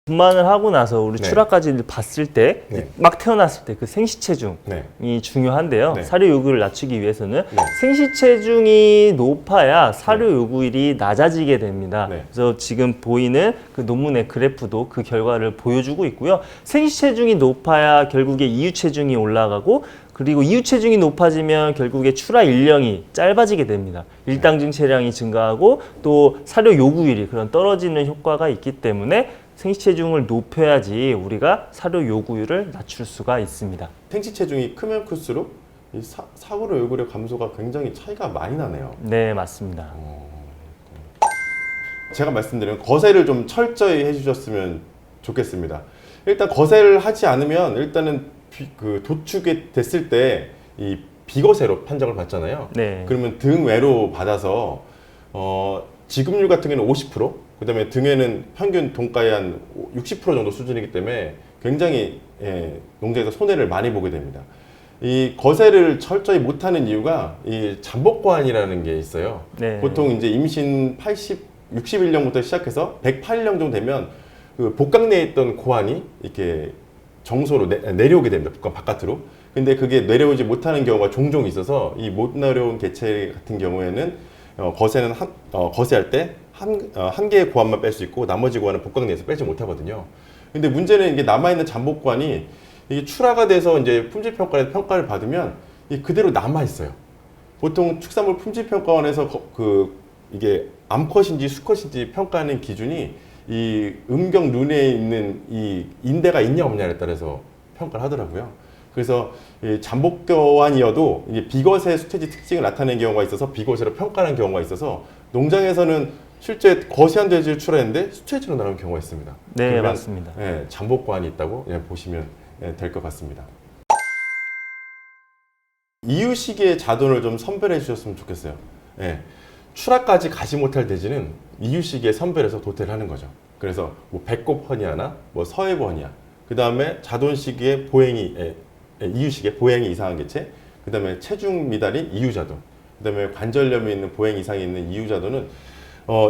분만을 하고 나서 우리 네. 출하까지 봤을 때 막 태어났을 때 그 생시체중이 중요한데요. 네. 사료 요구를 낮추기 위해서는 네. 생시체중이 높아야 사료 요구율이 낮아지게 됩니다. 네. 그래서 지금 보이는 그 논문의 그래프도 그 결과를 보여주고 있고요. 생시체중이 높아야 결국에 이유체중이 올라가고, 그리고 이유체중이 높아지면 결국에 출하 일령이 짧아지게 됩니다. 일당증 체량이 증가하고 또 사료 요구율이 그런 떨어지는 효과가 있기 때문에 생시체중을 높여야지 우리가 사료 요구율을 낮출 수가 있습니다. 생시 체중이 크면 클수록 이 사료 요구의 감소가 굉장히 차이가 많이 나네요. 네, 맞습니다. 제가 말씀드린 거세를 좀 철저히 해주셨으면 좋겠습니다. 일단 거세를 하지 않으면 일단은 그 도축이 됐을 때 이 비거세로 판정을 받잖아요. 네. 그러면 등외로 받아서 지급률 같은 경우는 50%, 그다음에 등에는 평균 동가의 한 60% 정도 수준이기 때문에 굉장히 농장에서 손해를 많이 보게 됩니다. 이 거세를 철저히 못하는 이유가 이 잠복관이라는 게 있어요. 네. 보통 이제 임신 61년부터 시작해서 108년 정도 되면 그 복강 내에 있던 고환이 이렇게 정소로 내려오게 됩니다. 복강 바깥으로. 근데 그게 내려오지 못하는 경우가 종종 있어서 이 못 내려온 개체 같은 경우에는 거세는 거세할 때 한 개의 고환만 뺄 수 있고 나머지 고환은 복강 내에서 빼지 못하거든요. 근데 문제는 이게 남아있는 잠복관이 이게 출하가 돼서 이제 품질평가에서 평가를 받으면 이게 그대로 남아있어요. 보통 축산물 품질평가원에서 이게 암컷인지 수컷인지 평가하는 기준이 이 음경 룬에 있는 이 인대가 있냐 없냐에 따라서 평가를 하더라고요. 그래서 이 잠복교환이어도 이게 비거세 수태지 특징을 나타내는 경우가 있어서 비거세로 평가하는 경우가 있어서 농장에서는 실제 거세한 돼지를 출하했는데 수태지로 나오는 경우가 있습니다. 네, 맞습니다. 잠복관이 있다고 보시면 될 것 같습니다. 이유식의 자돈을 좀 선별해 주셨으면 좋겠어요. 출하까지 가지 못할 돼지는 이유식에 선별해서 도태를 하는 거죠. 그래서 뭐 배꼽 허니아나 뭐 서해부 허니아, 그 다음에 자돈식의 이유식의 보행이 이상한 개체, 그 다음에 체중 미달인 이유자돈, 그 다음에 관절염이 있는 보행 이상이 있는 이유자돈은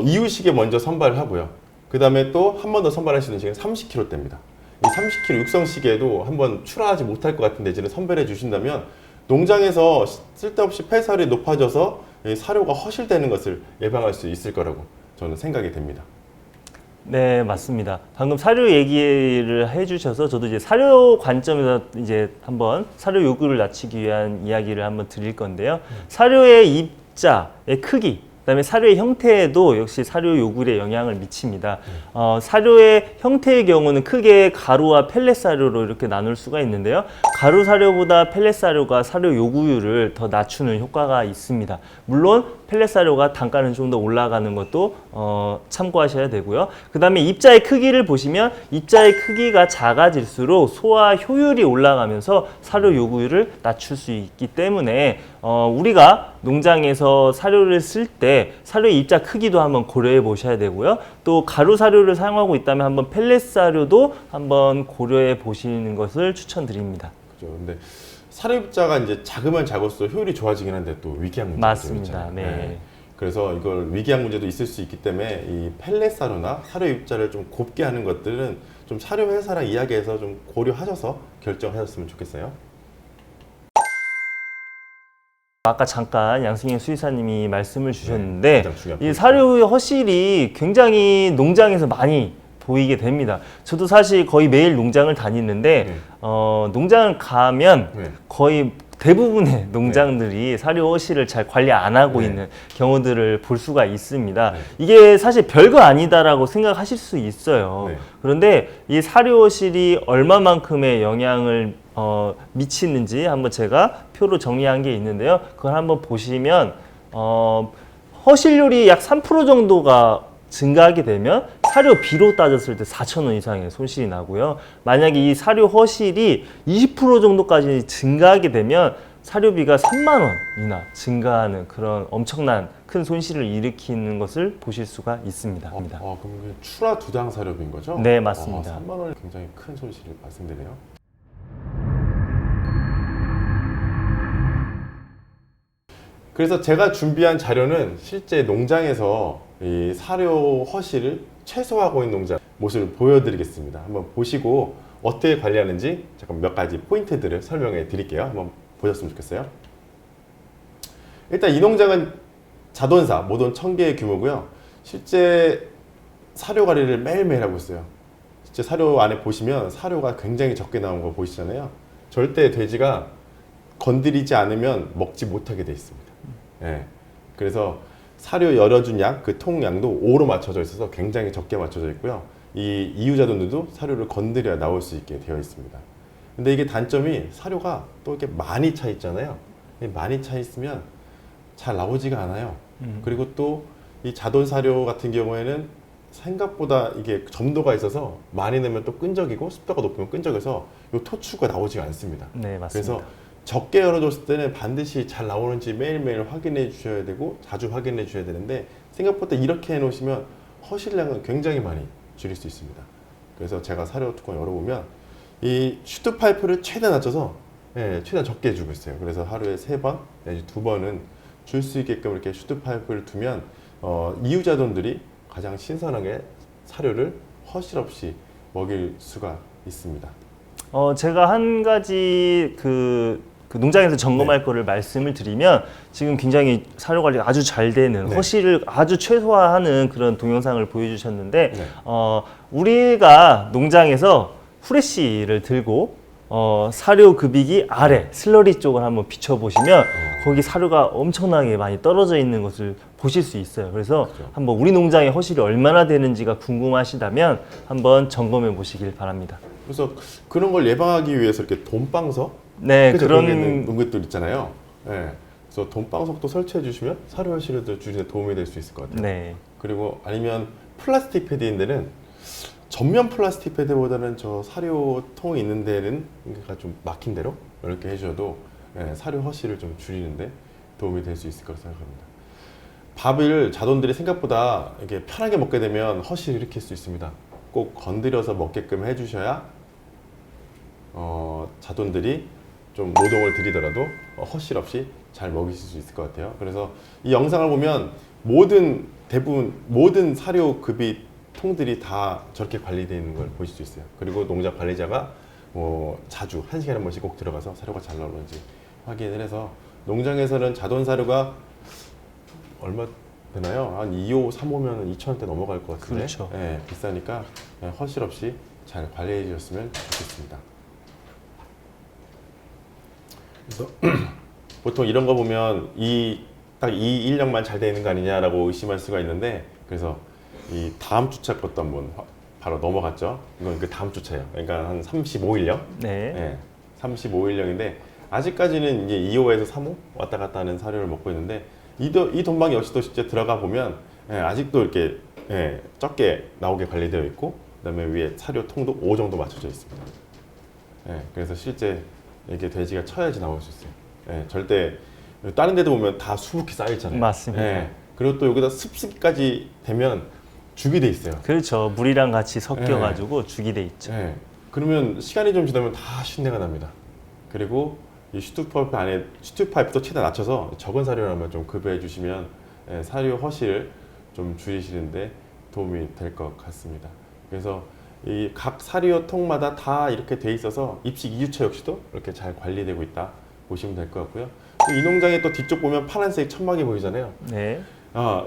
이유식에 먼저 선발을 하고요. 그 다음에 또 한 번 더 선발할 수 있는 시간은 30kg대입니다. 이 30kg 육성시기에도 한번 출하하지 못할 것 같은 돼지를 선별해 주신다면 농장에서 쓸데없이 폐사율이 높아져서 사료가 허실되는 것을 예방할 수 있을 거라고 저는 생각이 됩니다. 네, 맞습니다. 방금 사료 얘기를 해주셔서 저도 이제 사료 관점에서 이제 한번 사료 요구를 낮추기 위한 이야기를 한번 드릴 건데요. 사료의 입자의 크기, 그다음에 사료의 형태에도 역시 사료 요구에 영향을 미칩니다. 사료의 형태의 경우는 크게 가루와 펠렛 사료로 이렇게 나눌 수가 있는데요. 가루 사료보다 펠렛 사료가 사료 요구율을 더 낮추는 효과가 있습니다. 물론 펠렛 사료가 단가는 좀 더 올라가는 것도 참고하셔야 되고요. 그 다음에 입자의 크기를 보시면 입자의 크기가 작아질수록 소화 효율이 올라가면서 사료 요구율을 낮출 수 있기 때문에 우리가 농장에서 사료를 쓸 때 사료의 입자 크기도 한번 고려해 보셔야 되고요. 또 가루 사료를 사용하고 있다면 한번 펠렛 사료도 한번 고려해 보시는 것을 추천드립니다. 그죠. 근데 사료 입자가 이제 작으면 작을수록 효율이 좋아지긴 한데 또 위궤양 문제가 맞습니다. 네. 그래서 이걸 위궤양 문제도 있을 수 있기 때문에 이 펠렛 사료나 사료 입자를 좀 곱게 하는 것들은 좀 사료 회사랑 이야기해서 좀 고려하셔서 결정하셨으면 좋겠어요. 아까 잠깐 양승현 수의사님이 말씀을 주셨는데 네, 이 사료의 허실이 굉장히 농장에서 많이 보이게 됩니다. 저도 사실 거의 매일 농장을 다니는데 농장을 가면 거의 대부분의 농장들이 사료 허실을 잘 관리 안 하고 있는 경우들을 볼 수가 있습니다. 이게 사실 별거 아니다라고 생각하실 수 있어요. 그런데 이 사료 허실이 얼마만큼의 영향을 미치는지 한번 제가 표로 정리한 게 있는데요. 그걸 한번 보시면 허실률이 약 3% 정도가 증가하게 되면 사료비로 따졌을 때 4,000원 이상의 손실이 나고요. 만약에 이 사료 허실이 20% 정도까지 증가하게 되면 사료비가 3만 원이나 증가하는 그런 엄청난 큰 손실을 일으키는 것을 보실 수가 있습니다. 그럼 출하 두당 사료비인 거죠? 네, 맞습니다. 3만 원이 굉장히 큰 손실을 발생되네요. 그래서 제가 준비한 자료는 실제 농장에서 이 사료 허실을 최소화하고 있는 농장 모습을 보여드리겠습니다. 한번 보시고 어떻게 관리하는지 잠깐 몇 가지 포인트들을 설명해 드릴게요. 한번 보셨으면 좋겠어요. 일단 이 농장은 자돈사 모돈 1000개의 규모고요. 실제 사료 관리를 매일매일 하고 있어요. 실제 사료 안에 보시면 사료가 굉장히 적게 나온 거 보이시잖아요. 절대 돼지가 건드리지 않으면 먹지 못하게 돼 있습니다. 예. 그래서 사료 열어준 양, 그 통 양도 5로 맞춰져 있어서 굉장히 적게 맞춰져 있고요. 이 이유자돈들도 사료를 건드려야 나올 수 있게 되어 있습니다. 근데 이게 단점이 사료가 또 이렇게 많이 차 있잖아요. 많이 차 있으면 잘 나오지가 않아요. 그리고 또 이 자돈 사료 같은 경우에는 생각보다 이게 점도가 있어서 많이 넣으면 또 끈적이고 습도가 높으면 끈적여서 이 토추가 나오지가 않습니다. 네, 맞습니다. 그래서 적게 열어줬을 때는 반드시 잘 나오는지 매일매일 확인해 주셔야 되고 자주 확인해 주셔야 되는데 생각보다 이렇게 해 놓으시면 허실량은 굉장히 많이 줄일 수 있습니다. 그래서 제가 사료 뚜껑 열어보면 이 슈트 파이프를 최대한 낮춰서 최대한 적게 주고 있어요. 그래서 하루에 3번 내지 2번은 줄 수 있게끔 이렇게 슈트 파이프를 두면 이유자돈들이 가장 신선하게 사료를 허실 없이 먹일 수가 있습니다. 제가 한 가지 그 농장에서 점검할 거를 말씀을 드리면 지금 굉장히 사료 관리가 아주 잘 되는 허실을 아주 최소화하는 그런 동영상을 보여주셨는데 우리가 농장에서 후레쉬를 들고 사료 급이기 아래 슬러리 쪽을 한번 비춰보시면 거기 사료가 엄청나게 많이 떨어져 있는 것을 보실 수 있어요. 그래서 한번 우리 농장의 허실이 얼마나 되는지가 궁금하시다면 한번 점검해 보시길 바랍니다. 그래서 그런 걸 예방하기 위해서 이렇게 돈방석 네, 그런 것들 있잖아요. 네. 그래서 돈방석도 설치해 주시면 사료 허실을 줄이는 데 도움이 될 수 있을 것 같아요. 네. 그리고 아니면 플라스틱 패드인 데는 전면 플라스틱 패드보다는 저 사료통이 있는 데는 그러니까 좀 막힌 대로 이렇게 해줘도 사료 허실을 좀 줄이는데 도움이 될 수 있을 거라고 생각합니다. 밥을 자돈들이 생각보다 이렇게 편하게 먹게 되면 허실을 일으킬 수 있습니다. 꼭 건드려서 먹게끔 해주셔야 자돈들이 좀 노동을 들이더라도 허실 없이 잘 먹이실 수 있을 것 같아요. 그래서 이 영상을 보면 대부분 모든 사료 급이 통들이 다 저렇게 관리되어 있는 걸 보실 수 있어요. 그리고 농장 관리자가 자주 1시간에 한 번씩 꼭 들어가서 사료가 잘 나오는지 확인을 해서 농장에서는 자돈 사료가 얼마 되나요? 한 2호, 3호면 2,000원대 넘어갈 것 같은데 그렇죠. 비싸니까 허실 없이 잘 관리해 주셨으면 좋겠습니다. 그래서 보통 이런 거 보면 딱 이 인력만 잘 되는 거 아니냐라고 의심할 수가 있는데 그래서 이 다음 주차 것도 한번 바로 넘어갔죠. 이건 그 다음 주차예요. 그러니까 한 35일령. 네. 35일령인데 아직까지는 이제 2호에서 3호 왔다 갔다 하는 사료를 먹고 있는데 이 돈방 역시도 실제 들어가 보면 아직도 이렇게 적게 나오게 관리되어 있고 그다음에 위에 사료 통도 5 정도 맞춰져 있습니다. 그래서 실제 이렇게 돼지가 쳐야지 나올 수 있어요. 절대 다른 데도 보면 다 수북히 쌓여 있잖아요. 맞습니다. 그리고 또 여기다 습습기까지 되면 죽이 돼 있어요. 그렇죠. 물이랑 같이 섞여가지고 죽이 돼 있죠. 그러면 시간이 좀 지나면 다 쉰내가 납니다. 그리고 이 슈트파이프 안에 슈트파이프도 최대한 낮춰서 적은 사료를 한번 좀 급여해 주시면 사료 허실을 좀 줄이시는데 도움이 될 것 같습니다. 그래서 이 각 사료통마다 다 이렇게 돼 있어서 입식 2주차 역시도 이렇게 잘 관리되고 있다 보시면 될 것 같고요. 이 농장의 또 뒤쪽 보면 파란색 천막이 보이잖아요. 네.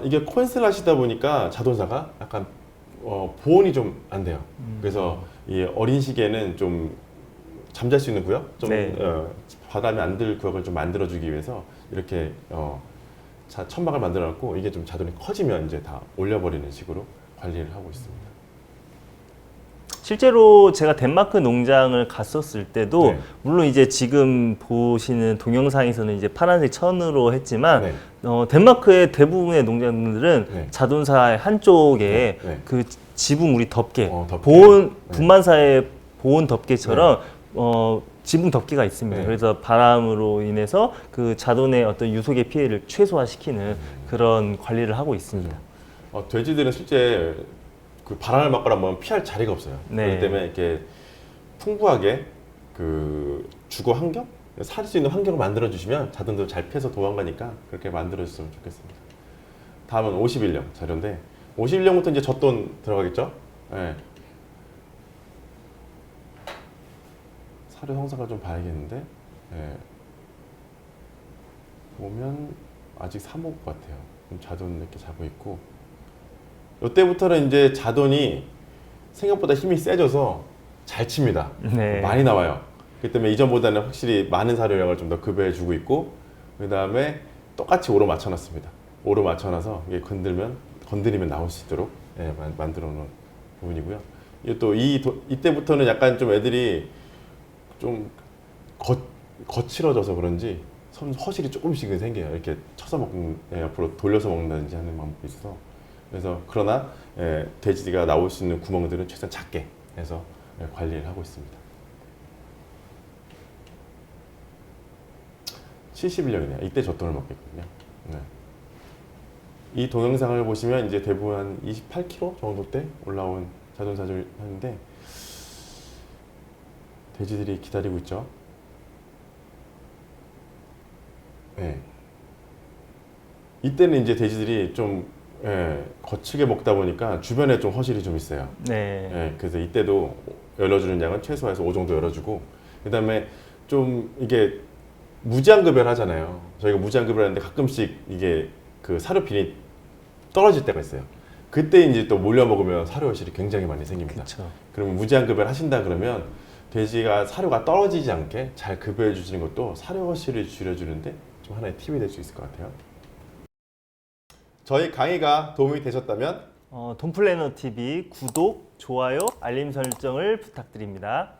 이게 콘슬라시다 보니까 자동사가 약간 보온이 좀 안 돼요. 그래서 이 어린 시기에는 좀 잠잘 수 있는 구역, 좀 바람이 안 들 구역을 좀 만들어주기 위해서 이렇게 천막을 만들어놨고 이게 좀 자돈이 커지면 이제 다 올려버리는 식으로 관리를 하고 있습니다. 실제로 제가 덴마크 농장을 갔었을 때도 물론 이제 지금 보시는 동영상에서는 이제 파란색 천으로 했지만 덴마크의 대부분의 농장들은 자돈사의 한쪽에 그 지붕 우리 덮개, 보온 분만사의 보온 덮개처럼 지붕 덮개가 있습니다. 그래서 바람으로 인해서 그 자돈의 어떤 유속의 피해를 최소화시키는 그런 관리를 하고 있습니다. 돼지들은 실제 그 바람을 맞거나 하면 피할 자리가 없어요. 그렇기 때문에 이렇게 풍부하게 그 주거 환경, 살 수 있는 환경을 만들어 주시면 자돈도 잘 패서 도망가니까 그렇게 만들어 줬으면 좋겠습니다. 다음은 51령 자료인데 51령부터 이제 젖돈 들어가겠죠? 예. 사료 성사가 좀 봐야겠는데 예. 보면 아직 3호 같아요. 자돈 이렇게 자고 있고 이때부터는 이제 자돈이 생각보다 힘이 세져서 잘 칩니다. 네. 많이 나와요. 그렇기 때문에 이전보다는 확실히 많은 사료량을 좀 더 급여해주고 있고 그 다음에 똑같이 오로 맞춰놨습니다. 오로 맞춰놔서 이게 건드리면 나올 수 있도록 예, 만들어놓은 부분이고요. 이게 또 이때부터는 약간 좀 애들이 좀 거칠어져서 그런지 허실이 조금씩은 생겨요. 이렇게 쳐서 옆으로 돌려서 먹는다든지 하는 방법이 있어서 그래서 그러나 돼지가 나올 수 있는 구멍들은 최대한 작게 해서 관리를 하고 있습니다. 71년이네요. 이때 젖돈을 먹겠군요. 네. 이 동영상을 보시면 이제 대부분 한 28kg 정도 때 올라온 자돈사주를 하는데 돼지들이 기다리고 있죠. 네. 이때는 이제 돼지들이 좀 거칠게 먹다 보니까 주변에 좀 허실이 좀 있어요. 네. 그래서 이때도 열어주는 양은 최소화해서 5 정도 열어주고 그 다음에 좀 이게 무제한급여를 하잖아요. 저희가 무제한급여를 하는데 가끔씩 이게 그 사료빈이 떨어질 때가 있어요. 그때 이제 또 몰려 먹으면 사료 허실이 굉장히 많이 생깁니다. 그쵸. 그러면 무제한급여를 하신다 그러면 돼지가 사료가 떨어지지 않게 잘 급여해 주시는 것도 사료 허실을 줄여주는데 좀 하나의 팁이 될 수 있을 것 같아요. 저희 강의가 도움이 되셨다면 돈플래너 TV 구독, 좋아요, 알림 설정을 부탁드립니다.